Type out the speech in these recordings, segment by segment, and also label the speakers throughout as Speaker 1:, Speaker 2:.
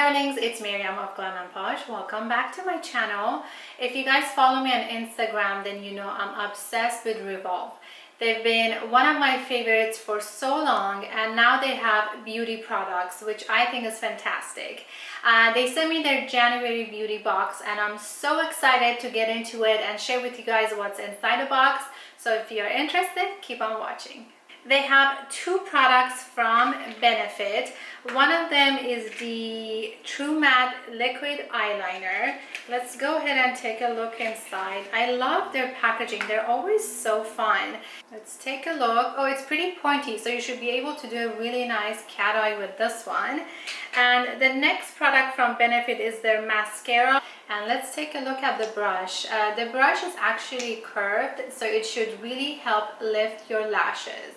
Speaker 1: darlings, it's Maryam of Glam and Posh. Welcome back to my channel. If you guys follow me on Instagram, then you know I'm obsessed with Revolve. They've been one of my favorites for so long, and now they have beauty products, which I think is fantastic. They sent me their January beauty box, and I'm so excited to get into it and share with you guys what's inside the box. So if you're interested, keep on watching. They have two products from Benefit. One of them is the True Matte Liquid Eyeliner. Let's go ahead and take a look inside. I love their packaging. They're always so fun. Let's take a look. Oh, it's pretty pointy, so you should be able to do a really nice cat eye with this one. And the next product from Benefit is their mascara. And let's take a look at the brush. The brush is actually curved, so it should really help lift your lashes.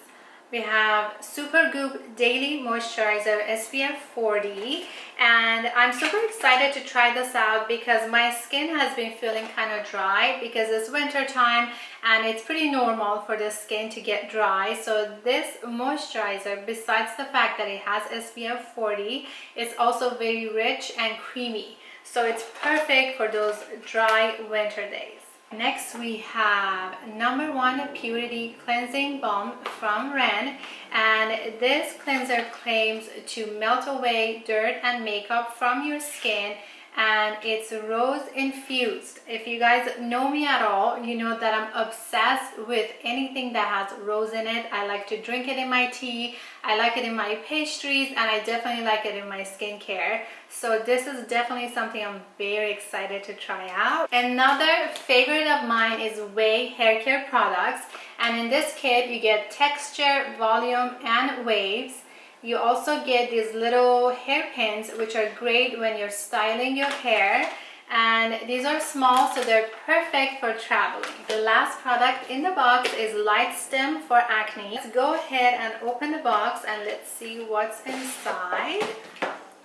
Speaker 1: We have Super Goop Daily Moisturizer SPF 40, and I'm super excited to try this out because my skin has been feeling kind of dry because it's winter time and it's pretty normal for the skin to get dry. So this moisturizer, besides the fact that it has SPF 40, it's also very rich and creamy. So it's perfect for those dry winter days. Next we have number 1 Purity Cleansing Balm from Ren, and this cleanser claims to melt away dirt and makeup from your skin, and it's rose infused. If you guys know me at all, you know that I'm obsessed with anything that has rose in it. I like to drink it in my tea, I like it in my pastries, and I definitely like it in my skincare. So this is definitely something I'm very excited to try out. Another favorite of mine is Way Hair Care products, and in this kit you get texture, volume, and waves. You also get these little hairpins, which are great when you're styling your hair, and these are small, so they're perfect for traveling. The last product in the box is Light Stem for acne. Let's go ahead and open the box and let's see what's inside.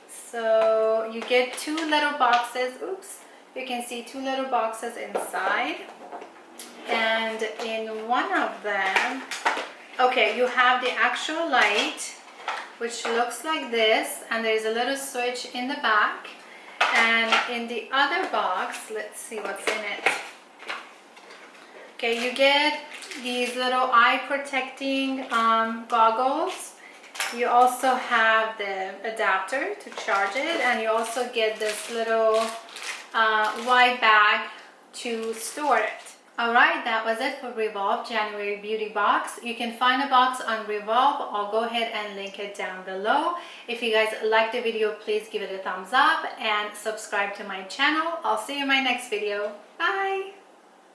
Speaker 1: So you get two little boxes. Oops, you can see two little boxes inside, and in one of them, okay, you have the actual light, which looks like this, and there's a little switch in the back. And in the other box, let's see what's in it. Okay, you get these little eye protecting goggles. You also have the adapter to charge it, and you also get this little white bag to store it. Alright, that was it for Revolve January Beauty Box. You can find a box on Revolve. I'll go ahead and link it down below. If you guys like the video, please give it a thumbs up and subscribe to my channel. I'll see you in my next video. Bye!